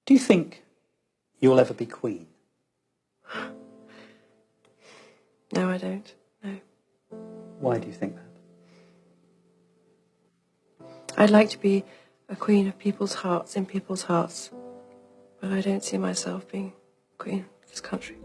Do you think you'll ever be queen? No, I don't. No. Why do you think that? I'd like to be a queen of people's hearts, in people's hearts. But I don't see myself being queen of this country.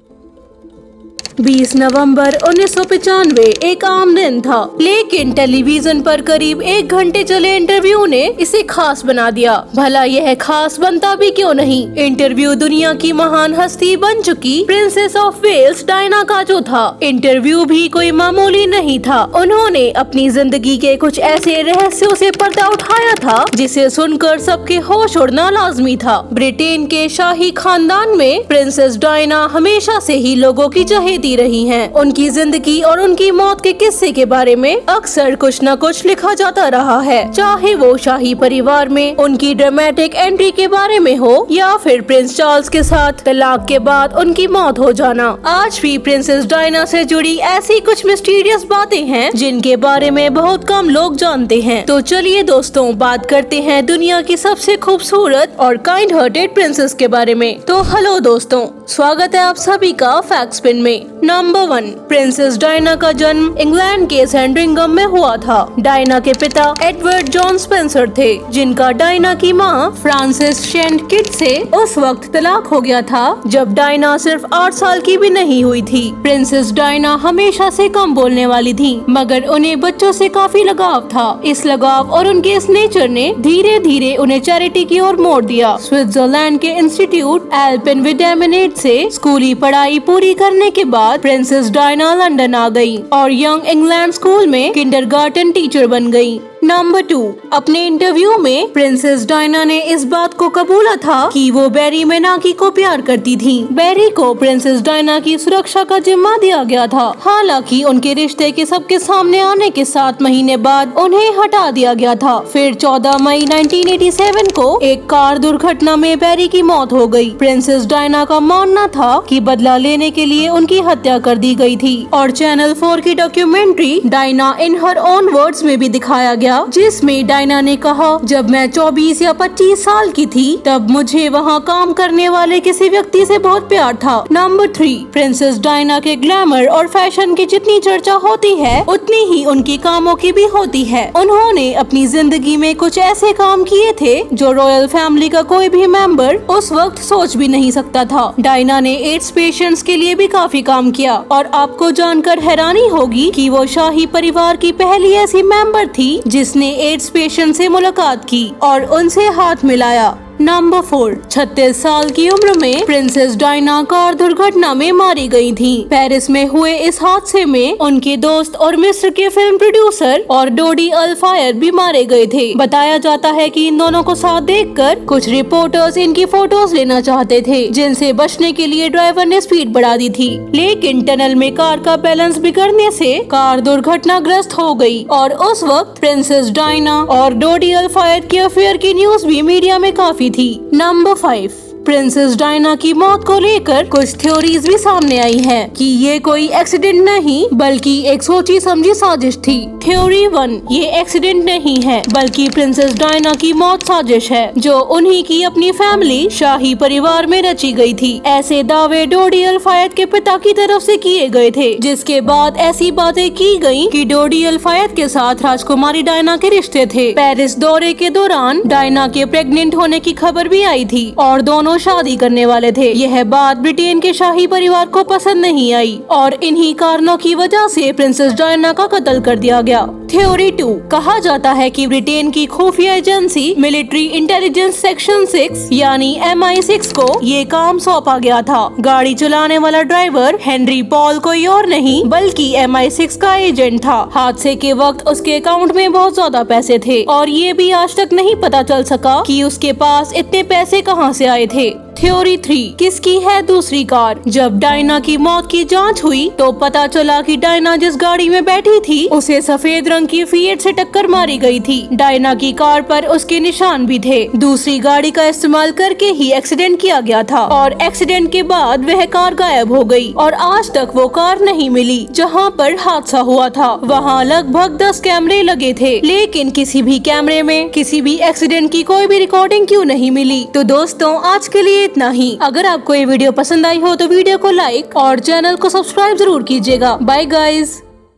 20 नवंबर 1995 एक आम दिन था, लेकिन television पर करीब 1 घंटे चले interview ने इसे खास बना दिया। भला यह खास बनता भी क्यों नहीं। इंटरव्यू दुनिया की महान हस्ती बन चुकी प्रिंसेस ऑफ वेल्स डायना का जो था, इंटरव्यू भी कोई मामूली नहीं था। उन्होंने अपनी जिंदगी के कुछ ऐसे रहस्यों से पर्दा उठाया था जिसे सुनकर सबके होश उड़ना लाजमी था। ब्रिटेन के शाही खानदान में प्रिंसेस डायना हमेशा से ही लोगों की चहेती रही हैं। उनकी जिंदगी और उनकी मौत के किस्से के बारे में अक्सर कुछ न कुछ लिखा जाता रहा है, चाहे वो शाही परिवार में उनकी ड्रामेटिक एंट्री के बारे में हो या फिर प्रिंस चार्ल्स के साथ तलाक के बाद उनकी मौत हो जाना। आज भी प्रिंसेस डायना से जुड़ी ऐसी कुछ मिस्टीरियस बातें हैं जिनके बारे में बहुत कम लोग जानते हैं। तो चलिए दोस्तों, बात करते हैं दुनिया की सबसे खूबसूरत और काइंड हार्टेड प्रिंसेस के बारे में। तो हेलो दोस्तों, स्वागत है आप सभी का फैक्ट स्पिन में। नंबर 1, प्रिंसेस डायना का जन्म इंग्लैंड के सैंडरिंघम में हुआ था। डायना के पिता एडवर्ड जॉन स्पेंसर थे, जिनका डायना की मां फ्रांसिस शेंट किड से उस वक्त तलाक हो गया था जब डायना सिर्फ 8 साल की भी नहीं हुई थी। प्रिंसेस डायना हमेशा से कम बोलने वाली थी, मगर उन्हें बच्चों से काफी लगाव था। इस लगाव और उनके इस नेचर ने धीरे धीरे उन्हें चैरिटी की ओर मोड़ दिया। स्विट्जरलैंड के इंस्टीट्यूट एल्पेन विटामिनेट से स्कूली पढ़ाई पूरी करने के बाद प्रिंसेस डायना लंदन आ गई और यंग इंग्लैंड स्कूल में किंडरगार्टन टीचर बन गई। नंबर 2, अपने इंटरव्यू में प्रिंसेस डायना ने इस बात को कबूला था कि वो बैरी मेनाकी को प्यार करती थी। बैरी को प्रिंसेस डायना की सुरक्षा का जिम्मा दिया गया था। हालांकि उनके रिश्ते के सबके सामने आने के 7 महीने बाद उन्हें हटा दिया गया था। फिर 14 मई 1987 को एक कार दुर्घटना में बैरी की मौत हो गई। प्रिंसेस डायना का मानना था कि बदला लेने के लिए उनकी हत्या कर दी गई थी और चैनल 4 की डॉक्यूमेंट्री डायना इन हर ओन वर्ड्स में भी दिखाया गया, जिसमें डायना ने कहा, जब मैं 24 या 25 साल की थी तब मुझे वहाँ काम करने वाले किसी व्यक्ति से बहुत प्यार था। नंबर 3, प्रिंसेस डायना के ग्लैमर और फैशन की जितनी चर्चा होती है उतनी ही उनकी कामों की भी होती है। उन्होंने अपनी जिंदगी में कुछ ऐसे काम किए थे जो रॉयल फैमिली का कोई भी मेंबर उस वक्त सोच भी नहीं सकता था। डायना ने एड्स पेशेंट्स के लिए भी काफी काम किया और आपको जानकर हैरानी होगी कि वो शाही परिवार की पहली ऐसी मेंबर थी जिसने एड्स पेशेंट से मुलाकात की और उनसे हाथ मिलाया। नंबर 4, 36 साल की उम्र में प्रिंसेस डायना कार दुर्घटना में मारी गई थी। पेरिस में हुए इस हादसे में उनके दोस्त और मिस्र के फिल्म प्रोड्यूसर और डोडी अल फायर भी मारे गए थे। बताया जाता है कि इन दोनों को साथ देखकर कुछ रिपोर्टर्स इनकी फोटोज लेना चाहते थे, जिनसे बचने के लिए ड्राइवर ने स्पीड बढ़ा दी थी, लेकिन टनल में कार का बैलेंस बिगड़ने से कार दुर्घटनाग्रस्त हो गई और उस वक्त प्रिंसेस डायना और डोडी अल फायर के अफेयर की न्यूज भी मीडिया में काफी थी। नंबर 5, प्रिंसेस डायना की मौत को लेकर कुछ थ्योरीज भी सामने आई हैं कि ये कोई एक्सीडेंट नहीं बल्कि एक सोची समझी साजिश थी। थ्योरी 1, ये एक्सीडेंट नहीं है बल्कि प्रिंसेस डायना की मौत साजिश है जो उन्हीं की अपनी फैमिली शाही परिवार में रची गई थी। ऐसे दावे डोडी अल फायद के पिता की तरफ से किए गए थे, जिसके बाद ऐसी बातें की गयी कि डोडी अल फायद के साथ राजकुमारी डायना के रिश्ते थे। पेरिस दौरे के दौरान डायना के प्रेग्नेंट होने की खबर भी आई थी और दोनों शादी करने वाले थे। यह बात ब्रिटेन के शाही परिवार को पसंद नहीं आई और इन्हीं कारणों की वजह से प्रिंसेस डायना का कत्ल कर दिया गया। थ्योरी 2, कहा जाता है कि ब्रिटेन की खुफिया एजेंसी मिलिट्री इंटेलिजेंस सेक्शन 6 यानी MI6 को ये काम सौंपा गया था। गाड़ी चलाने वाला ड्राइवर हेनरी पॉल कोई और नहीं बल्कि MI6 का एजेंट था। हादसे के वक्त उसके अकाउंट में बहुत ज्यादा पैसे थे और ये भी आज तक नहीं पता चल सका कि उसके पास इतने पैसे कहां से आए थे। थ्योरी 3, किसकी है दूसरी कार। जब डायना की मौत की जांच हुई तो पता चला कि डायना जिस गाड़ी में बैठी थी उसे सफेद रंग की फिएट से टक्कर मारी गई थी। डायना की कार पर उसके निशान भी थे। दूसरी गाड़ी का इस्तेमाल करके ही एक्सीडेंट किया गया था और एक्सीडेंट के बाद वह कार गायब हो गई और आज तक वो कार नहीं मिली। जहाँ पर हादसा हुआ था वहाँ लगभग 10 कैमरे लगे थे, लेकिन किसी भी कैमरे में किसी भी एक्सीडेंट की कोई भी रिकॉर्डिंग क्यों नहीं मिली। तो दोस्तों आज के लिए इतना ही। अगर आपको ये वीडियो पसंद आई हो तो वीडियो को लाइक और चैनल को सब्सक्राइब जरूर कीजिएगा। Bye guys.